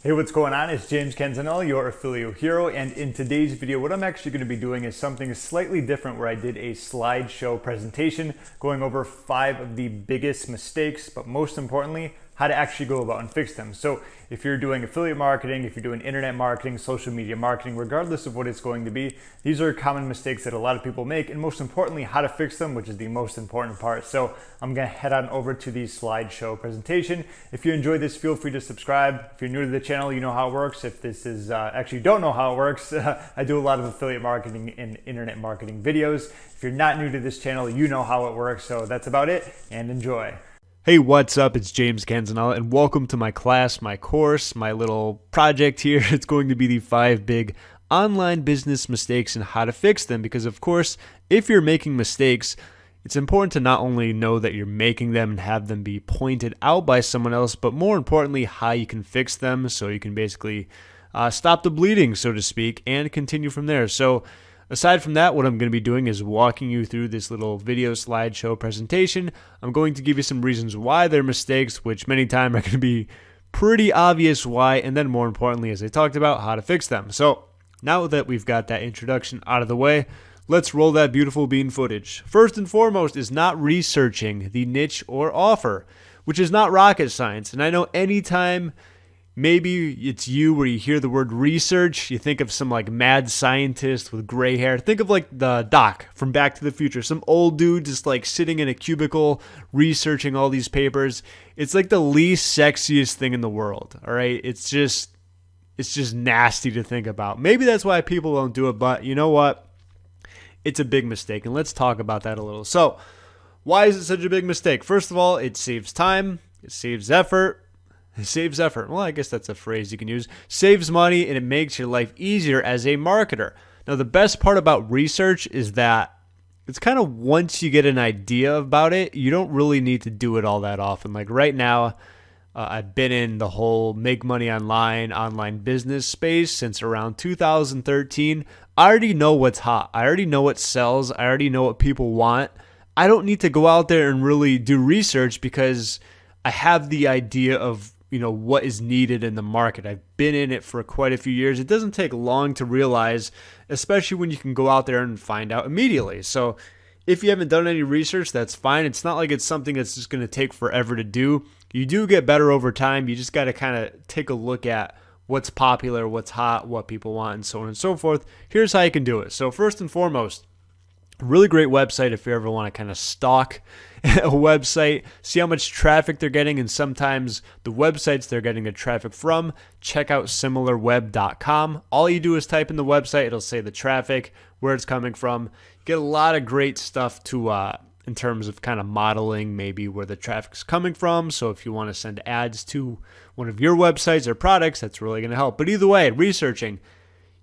Hey, what's going on? It's James Canzanella, your affiliate hero, and in today's video, what I'm actually going to be doing is something slightly different where I did a slideshow presentation going over 5 of the biggest mistakes, but most importantly, how to actually go about and fix them. So if you're doing affiliate marketing, if you're doing internet marketing, social media marketing, regardless of what it's going to be, these are common mistakes that a lot of people make, and most importantly, how to fix them, which is the most important part. So I'm going to head on over to the slideshow presentation. If you enjoyed this, feel free to subscribe. If you're new to the channel, you know how it works. If this is actually don't know how it works, I do a lot of affiliate marketing and internet marketing videos. If you're not new to this channel, you know how it works. So that's about it, and enjoy. Hey, what's up? It's James Canzanella, and welcome to my class, my course, my little project here. It's going to be the 5 big online business mistakes and how to fix them, because of course, if you're making mistakes, it's important to not only know that you're making them and have them be pointed out by someone else, but more importantly, how you can fix them so you can basically stop the bleeding, so to speak, and continue from there. So aside from that, what I'm going to be doing is walking you through this little video slideshow presentation. I'm going to give you some reasons why they're mistakes, which many times are going to be pretty obvious why, and then more importantly, as I talked about, how to fix them. So now that we've got that introduction out of the way, let's roll that beautiful bean footage. First and foremost is not researching the niche or offer, which is not rocket science. And I know anytime maybe it's you where you hear the word research, you think of some like mad scientist with gray hair. Think of like the Doc from Back to the Future, some old dude just like sitting in a cubicle researching all these papers. It's like the least sexiest thing in the world, all right? It's just nasty to think about. Maybe that's why people don't do it, but you know what? It's a big mistake, and let's talk about that a little. So, why is it such a big mistake? First of all, it saves time, it saves effort. It saves effort. Well, I guess that's a phrase you can use. Saves money, and it makes your life easier as a marketer. Now, the best part about research is that it's kind of once you get an idea about it, you don't really need to do it all that often. Like right now, I've been in the whole make money online business space since around 2013. I already know what's hot. I already know what sells. I already know what people want. I don't need to go out there and really do research because I have the idea of what is needed in the market. I've been in it for quite a few years. It doesn't take long to realize, especially when you can go out there and find out immediately. So if you haven't done any research, that's fine. It's not like it's something that's just going to take forever to do. You do get better over time. You just got to kind of take a look at what's popular, what's hot, what people want, and so on and so forth. Here's how you can do it. So first and foremost, a really great website if you ever want to kind of stalk a website, see how much traffic they're getting, and sometimes the websites they're getting the traffic from. Check out similarweb.com. All you do is type in the website. It'll say the traffic, where it's coming from. You get a lot of great stuff to in terms of kind of modeling maybe where the traffic's coming from. So if you want to send ads to one of your websites or products, that's really going to help. But either way, researching.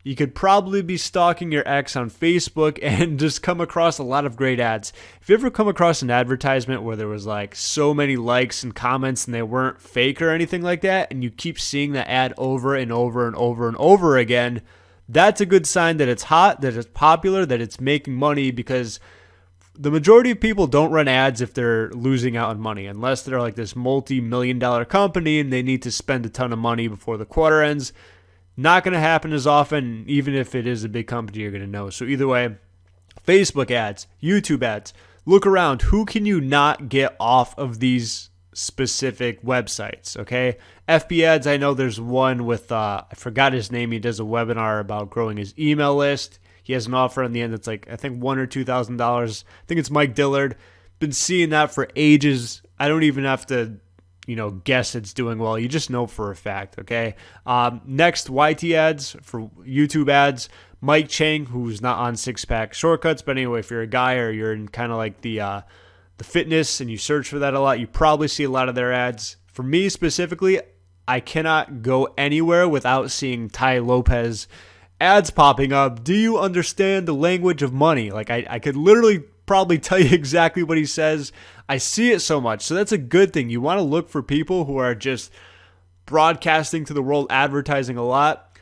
You could probably be stalking your ex on Facebook and just come across a lot of great ads. If you ever come across an advertisement where there was like so many likes and comments and they weren't fake or anything like that, and you keep seeing the ad over and over and over and over again, that's a good sign that it's hot, that it's popular, that it's making money, because the majority of people don't run ads if they're losing out on money, unless they're like this multi-million-dollar company and they need to spend a ton of money before the quarter ends. Not going to happen as often, even if it is a big company you're going to know. So either way, Facebook ads, YouTube ads, look around. Who can you not get off of these specific websites, okay? FB ads, I know there's one with, I forgot his name. He does a webinar about growing his email list. He has an offer on the end that's like, I think $1,000 or $2,000. I think it's Mike Dillard. Been seeing that for ages. I don't even have to guess it's doing well. You just know for a fact, okay? Next, YT ads for YouTube ads. Mike Chang, who's not on Six Pack Shortcuts, but anyway, if you're a guy or you're in kind of like the fitness and you search for that a lot, you probably see a lot of their ads. For me specifically, I cannot go anywhere without seeing Tai Lopez ads popping up. Do you understand the language of money? Like I could literally probably tell you exactly what he says. I see it so much. So that's a good thing. You want to look for people who are just broadcasting to the world, advertising a lot.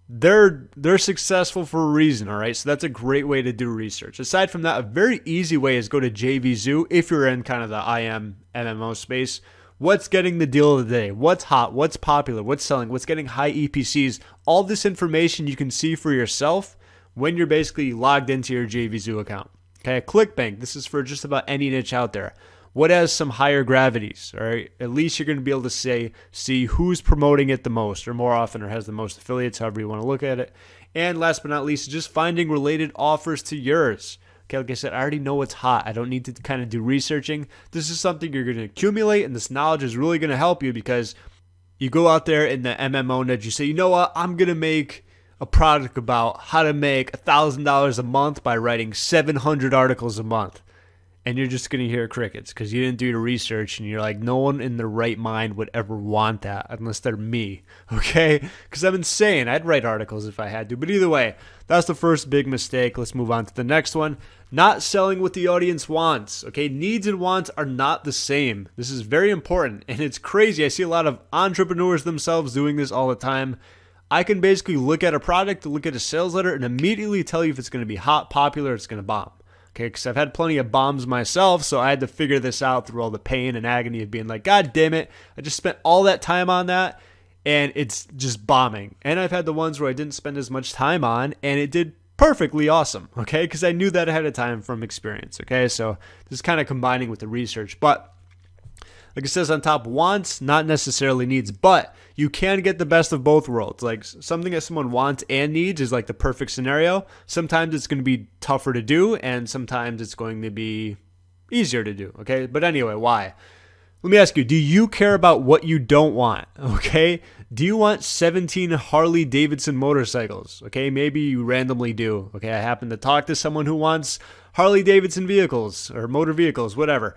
They're successful for a reason, all right? So that's a great way to do research. Aside from that, a very easy way is go to JVZoo if you're in kind of the IM MMO space. what's getting the deal of the day, what's hot, what's popular, what's selling, what's getting high EPCs. All this information you can see for yourself when you're basically logged into your JVZoo account. Okay, ClickBank, this is for just about any niche out there. What has some higher gravities, all right? At least you're going to be able to see who's promoting it the most or more often or has the most affiliates, however you want to look at it. And last but not least, just finding related offers to yours. Okay, like I said, I already know what's hot. I don't need to kind of do researching. This is something you're going to accumulate, and this knowledge is really going to help you because you go out there in the MMO niche, you say, you know what, I'm going to make a product about how to make $1,000 a month by writing 700 articles a month. And you're just going to hear crickets because you didn't do your research, and you're like, no one in their right mind would ever want that unless they're me, okay? Because I'm insane. I'd write articles if I had to. But either way, that's the first big mistake. Let's move on to the next one. Not selling what the audience wants, okay? Needs and wants are not the same. This is very important, and it's crazy. I see a lot of entrepreneurs themselves doing this all the time. I can basically look at a product, look at a sales letter, and immediately tell you if it's going to be hot, popular, it's going to bomb. Okay, because I've had plenty of bombs myself, so I had to figure this out through all the pain and agony of being like, God damn it, I just spent all that time on that, and it's just bombing. And I've had the ones where I didn't spend as much time on, and it did perfectly awesome, okay, because I knew that ahead of time from experience, okay? So this is kind of combining with the research, but like it says on top, wants, not necessarily needs, but you can get the best of both worlds. Like something that someone wants and needs is like the perfect scenario. Sometimes it's going to be tougher to do, and sometimes it's going to be easier to do, okay? But anyway, why? Let me ask you, do you care about what you don't want, okay? Do you want 17 Harley Davidson motorcycles, okay? Maybe you randomly do, okay? I happen to talk to someone who wants Harley Davidson vehicles or motor vehicles, whatever.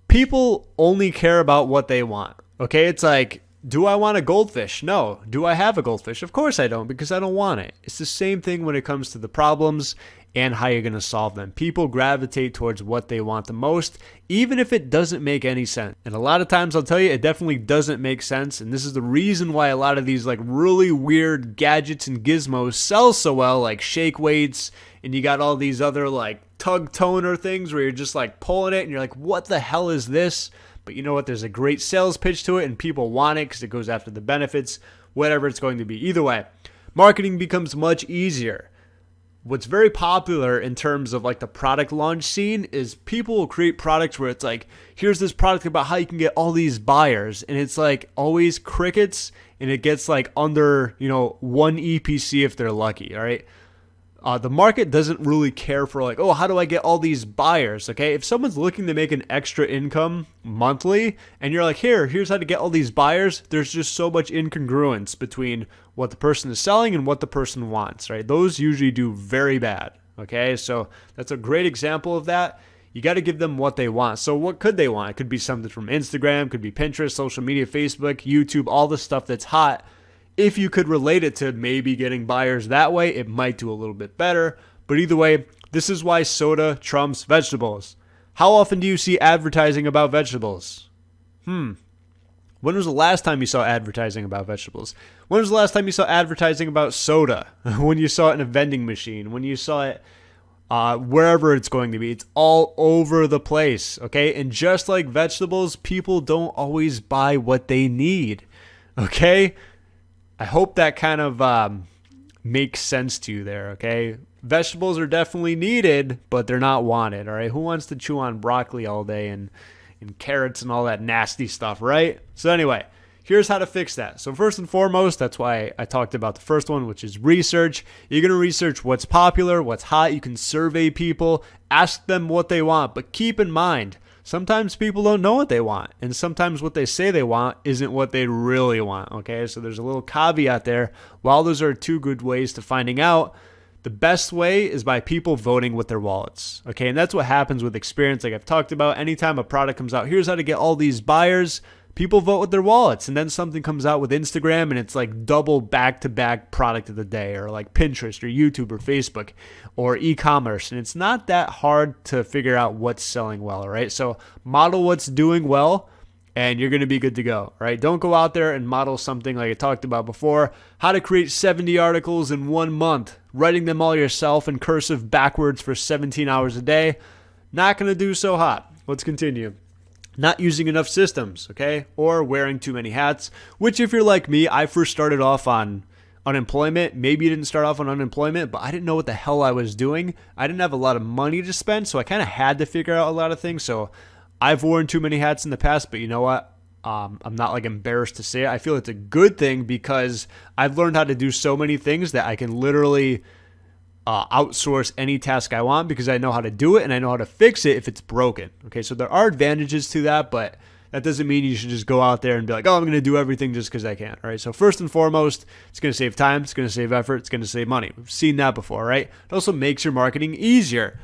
People only care about what they want, okay? It's like, do I want a goldfish? No. Do I have a goldfish? Of course I don't, because I don't want it. It's the same thing when it comes to the problems and how you're going to solve them. People gravitate towards what they want the most, even if it doesn't make any sense. And a lot of times, I'll tell you, it definitely doesn't make sense. And this is the reason why a lot of these like really weird gadgets and gizmos sell so well, like shake weights, and you got all these other like tug toner things where you're just like pulling it and you're like, what the hell is this? But you know what? There's a great sales pitch to it, and people want it because it goes after the benefits, whatever it's going to be. Either way, marketing becomes much easier. What's very popular in terms of like the product launch scene is people will create products where it's like, here's this product about how you can get all these buyers. And it's like always crickets, and it gets like under, 1 EPC if they're lucky. All right. The market doesn't really care for like, oh, how do I get all these buyers? Okay. If someone's looking to make an extra income monthly and you're like, here's how to get all these buyers, there's just so much incongruence between what the person is selling and what the person wants, right? Those usually do very bad. Okay. So that's a great example of that. You got to give them what they want. So what could they want? It could be something from Instagram, could be Pinterest, social media, Facebook, YouTube, all the stuff that's hot. If you could relate it to maybe getting buyers that way, it might do a little bit better. But either way, this is why soda trumps vegetables. How often do you see advertising about vegetables? When was the last time you saw advertising about vegetables? When was the last time you saw advertising about soda? When you saw it in a vending machine? When you saw it wherever it's going to be? It's all over the place, okay? And just like vegetables, people don't always buy what they need, okay? I hope that kind of makes sense to you there, okay? Vegetables are definitely needed, but they're not wanted, all right? Who wants to chew on broccoli all day and carrots and all that nasty stuff, right? So anyway, here's how to fix that. So first and foremost, that's why I talked about the first one, which is research. You're going to research what's popular, what's hot. You can survey people, ask them what they want, but keep in mind, sometimes people don't know what they want, and sometimes what they say they want isn't what they really want, okay? So there's a little caveat there. While those are two good ways to finding out, the best way is by people voting with their wallets, okay? And that's what happens with experience, like I've talked about. Anytime a product comes out, here's how to get all these buyers, people vote with their wallets. And then something comes out with Instagram and it's like double back-to-back product of the day, or like Pinterest or YouTube or Facebook or e-commerce. And it's not that hard to figure out what's selling well, all right? So model what's doing well and you're going to be good to go, all right? Don't go out there and model something like I talked about before, how to create 70 articles in 1 month, writing them all yourself in cursive backwards for 17 hours a day. Not going to do so hot. Let's continue. not using enough systems, okay? Or wearing too many hats, which if you're like me, I first started off on unemployment. Maybe you didn't start off on unemployment, but I didn't know what the hell I was doing. I didn't have a lot of money to spend, so I kind of had to figure out a lot of things. So I've worn too many hats in the past, but you know what? I'm not like embarrassed to say it. I feel it's a good thing because I've learned how to do so many things that I can literally outsource any task I want because I know how to do it and I know how to fix it if it's broken. Okay, so there are advantages to that, but that doesn't mean you should just go out there and be like, oh, I'm going to do everything just because I can. All right, so first and foremost, it's going to save time, it's going to save effort, it's going to save money. We've seen that before, right? It also makes your marketing easier.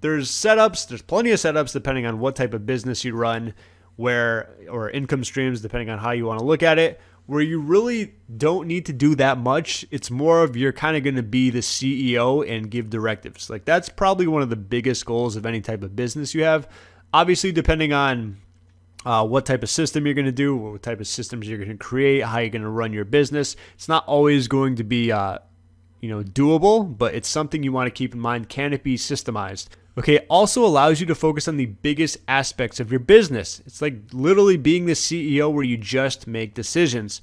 There's plenty of setups depending on what type of business you run, or income streams, depending on how you want to look at it, where you really don't need to do that much. It's more of you're kind of going to be the CEO and give directives. Like that's probably one of the biggest goals of any type of business you have. Obviously, depending on what type of system you're going to do, what type of systems you're going to create, how you're going to run your business, it's not always going to be doable, but it's something you want to keep in mind. Can it be systemized? Okay, it also allows you to focus on the biggest aspects of your business. It's like literally being the CEO where you just make decisions.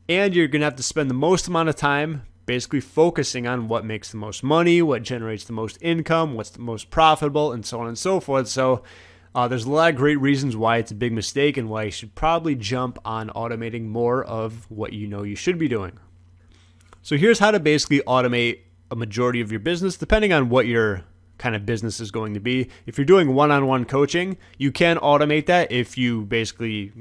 And you're going to have to spend the most amount of time basically focusing on what makes the most money, what generates the most income, what's the most profitable, and so on and so forth. So there's a lot of great reasons why it's a big mistake and why you should probably jump on automating more of what you know you should be doing. So here's how to basically automate a majority of your business, depending on what your kind of business is going to be. If you're doing one-on-one coaching, you can automate that if you basically,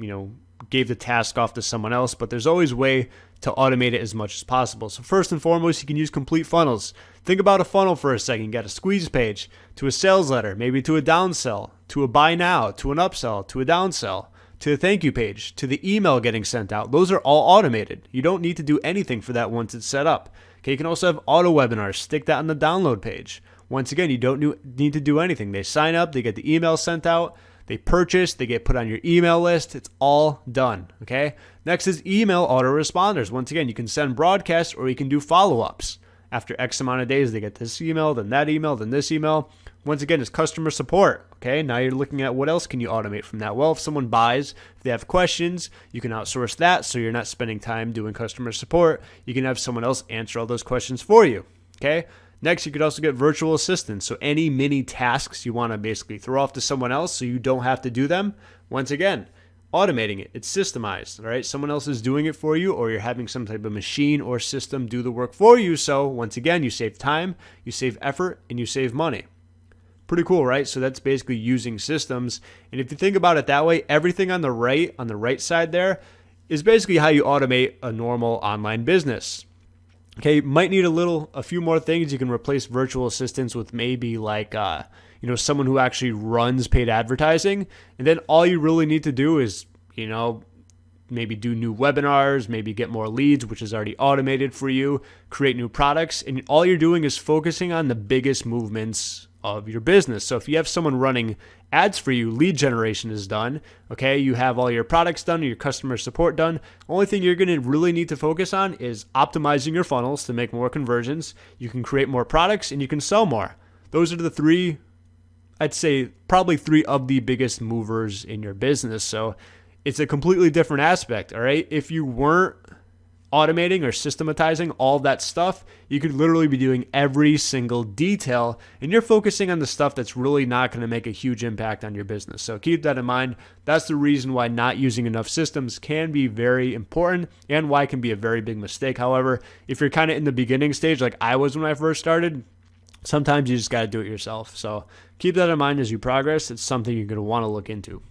gave the task off to someone else, but there's always a way to automate it as much as possible. So first and foremost, you can use complete funnels. Think about a funnel for a second. You got a squeeze page to a sales letter, maybe to a downsell, to a buy now, to an upsell, to a downsell, to a thank you page, to the email getting sent out. Those are all automated. You don't need to do anything for that once it's set up. Okay, you can also have auto webinars. Stick that on the download page. Once again, you don't need to do anything. They sign up, they get the email sent out, they purchase, they get put on your email list. It's all done, okay? Next is email autoresponders. Once again, you can send broadcasts or you can do follow-ups. After X amount of days, they get this email, then that email, then this email. Once again, it's customer support, okay? Now you're looking at what else can you automate from that? Well, if someone buys, if they have questions, you can outsource that so you're not spending time doing customer support. You can have someone else answer all those questions for you, okay? Next, you could also get virtual assistants. So any mini tasks you want to basically throw off to someone else so you don't have to do them. Once again, automating it. It's systemized, all right? Someone else is doing it for you, or you're having some type of machine or system do the work for you. So once again, you save time, you save effort, and you save money. Pretty cool, right? So that's basically using systems. And if you think about it that way, everything on the right side there is basically how you automate a normal online business. Okay, might need a few more things. You can replace virtual assistants with maybe like, someone who actually runs paid advertising. And then all you really need to do is, maybe do new webinars, maybe get more leads, which is already automated for you, create new products. And all you're doing is focusing on the biggest movements of your business. So if you have someone running ads for you, lead generation is done. Okay, you have all your products done, your customer support done. Only thing you're going to really need to focus on is optimizing your funnels to make more conversions. You can create more products and you can sell more. Those are the three, I'd say probably three of the biggest movers in your business. So it's a completely different aspect. All right, if you weren't automating or systematizing all that stuff, you could literally be doing every single detail, and you're focusing on the stuff that's really not going to make a huge impact on your business. So keep that in mind. That's the reason why not using enough systems can be very important and why it can be a very big mistake. However, if you're kind of in the beginning stage like I was when I first started, sometimes you just got to do it yourself. So keep that in mind as you progress. It's something you're going to want to look into.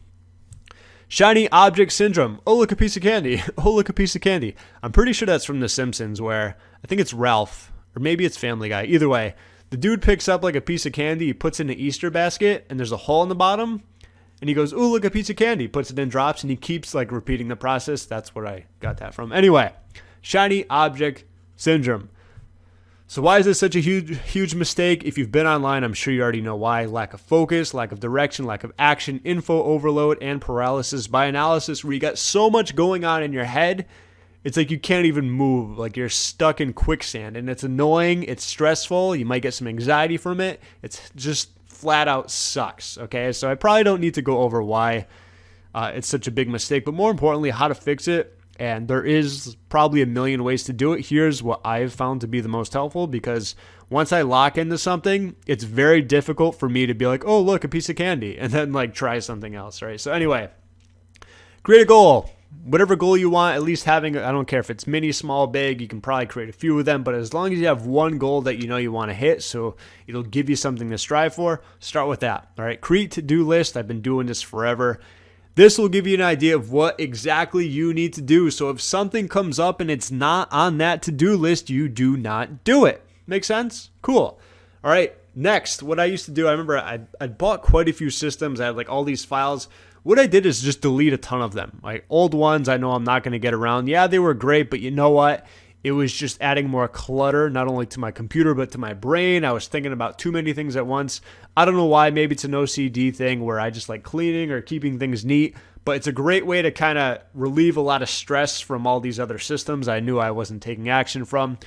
Shiny object syndrome. Oh, look, a piece of candy. Oh, look, a piece of candy. I'm pretty sure that's from The Simpsons, where I think it's Ralph, or maybe it's Family Guy. Either way, the dude picks up like a piece of candy, he puts it in an Easter basket, and there's a hole in the bottom, and he goes, oh, look, a piece of candy, puts it in, drops, and he keeps like repeating the process. That's where I got that from. Anyway, shiny object syndrome. So why is this such a huge mistake? If you've been online, I'm sure you already know why. Lack of focus, lack of direction, lack of action, info overload, and paralysis by analysis, where you got so much going on in your head, it's like you can't even move. Like you're stuck in quicksand, and it's annoying. It's stressful. You might get some anxiety from it. It's just flat out sucks. Okay, so I probably don't need to go over why it's such a big mistake. But more importantly, how to fix it. And there is probably a million ways to do it. Here's what I've found to be the most helpful, because once I lock into something, it's very difficult for me to be like, oh, look, a piece of candy, and then like try something else, right? So anyway, create a goal. Whatever goal you want, at least having, I don't care if it's mini, small, big, you can probably create a few of them, but as long as you have one goal that you know you want to hit, so it'll give you something to strive for, start with that, all right? Create to-do list. I've been doing this forever. This will give you an idea of what exactly you need to do. So if something comes up and it's not on that to-do list, you do not do it. Make sense? Cool. All right. Next, what I used to do, I remember I bought quite a few systems. I had like all these files. What I did is just delete a ton of them. Like old ones I know I'm not going to get around. Yeah, they were great, but you know what? It was just adding more clutter, not only to my computer, but to my brain. I was thinking about too many things at once. I don't know why. Maybe it's an OCD thing where I just like cleaning or keeping things neat, but it's a great way to kind of relieve a lot of stress from all these other systems I knew I wasn't taking action from.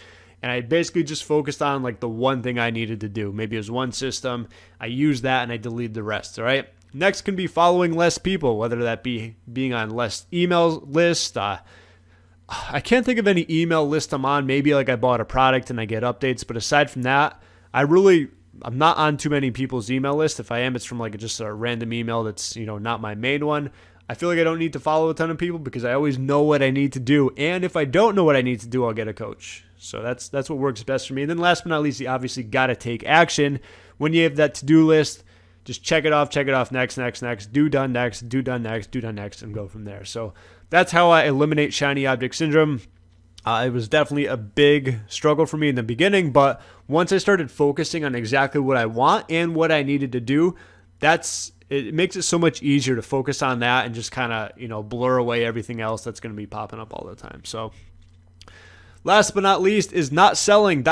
And I basically just focused on like the one thing I needed to do. Maybe it was one system. I used that and I deleted the rest, all right? Next can be following less people, whether that be being on less email lists, I can't think of any email list I'm on. Maybe like I bought a product and I get updates. But aside from that, I'm not on too many people's email list. If I am, it's from like just a random email that's, not my main one. I feel like I don't need to follow a ton of people because I always know what I need to do. And if I don't know what I need to do, I'll get a coach. So that's what works best for me. And then last but not least, you obviously got to take action. When you have that to-do list, just check it off, next, do done next, and go from there. So that's how I eliminate shiny object syndrome. It was definitely a big struggle for me in the beginning, but once I started focusing on exactly what I want and what I needed to do, it makes it so much easier to focus on that and just kind of, blur away everything else that's going to be popping up all the time. So last but not least is not selling ...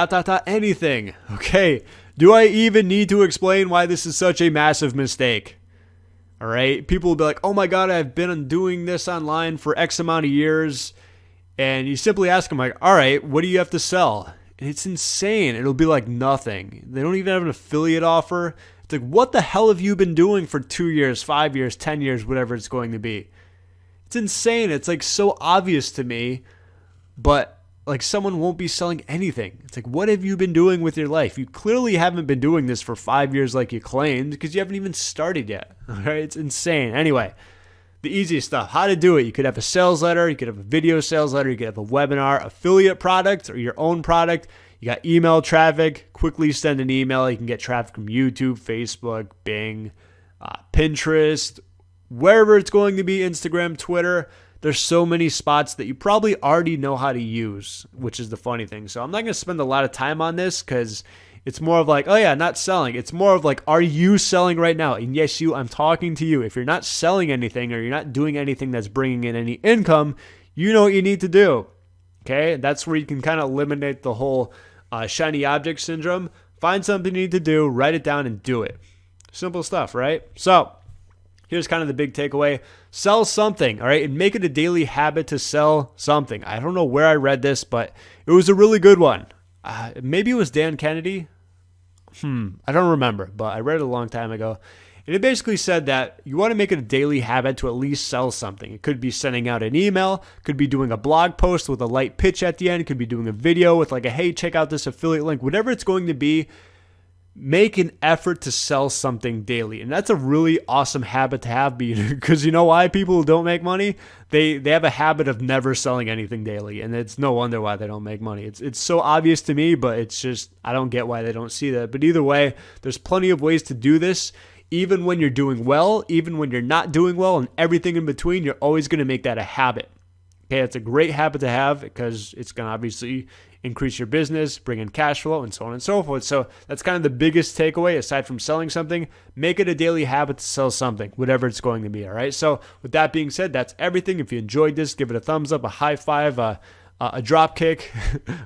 anything. Okay. Do I even need to explain why this is such a massive mistake? All right. People will be like, oh my God, I've been doing this online for X amount of years. And you simply ask them like, all right, what do you have to sell? And it's insane. It'll be like nothing. They don't even have an affiliate offer. It's like, what the hell have you been doing for 2 years, 5 years, 10 years, whatever it's going to be? It's insane. It's like so obvious to me, but like someone won't be selling anything. It's like, what have you been doing with your life? You clearly haven't been doing this for 5 years like you claimed because you haven't even started yet. All right, it's insane. Anyway, the easiest stuff, how to do it. You could have a sales letter. You could have a video sales letter. You could have a webinar, affiliate product, or your own product. You got email traffic. Quickly send an email. You can get traffic from YouTube, Facebook, Bing, Pinterest, wherever it's going to be, Instagram, Twitter. There's so many spots that you probably already know how to use, which is the funny thing. So I'm not going to spend a lot of time on this because it's more of like, oh yeah, not selling. It's more of like, are you selling right now? And yes, I'm talking to you. If you're not selling anything or you're not doing anything that's bringing in any income, you know what you need to do. Okay, that's where you can kind of eliminate the whole shiny object syndrome. Find something you need to do, write it down, and do it. Simple stuff, right? So here's kind of the big takeaway. Sell something, all right? And make it a daily habit to sell something. I don't know where I read this, but it was a really good one. Maybe it was Dan Kennedy. I don't remember, but I read it a long time ago. And it basically said that you want to make it a daily habit to at least sell something. It could be sending out an email, could be doing a blog post with a light pitch at the end, could be doing a video with like a, hey, check out this affiliate link, whatever it's going to be. Make an effort to sell something daily. And that's a really awesome habit to have because you know why people don't make money? They have a habit of never selling anything daily. And it's no wonder why they don't make money. It's so obvious to me, but it's just, I don't get why they don't see that. But either way, there's plenty of ways to do this. Even when you're doing well, even when you're not doing well, and everything in between, you're always going to make that a habit. Okay, it's a great habit to have because it's going to obviously increase your business, bring in cash flow, and so on and so forth. So that's kind of the biggest takeaway aside from selling something. Make it a daily habit to sell something, whatever it's going to be, all right? So with that being said, that's everything. If you enjoyed this, give it a thumbs up, a high five, a drop kick.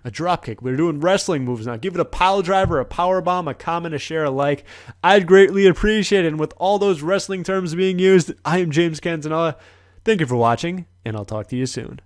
A drop kick. We're doing wrestling moves now. Give it a pile driver, a power bomb, a comment, a share, a like. I'd greatly appreciate it. And with all those wrestling terms being used, I am James Canzanella. Thank you for watching, and I'll talk to you soon.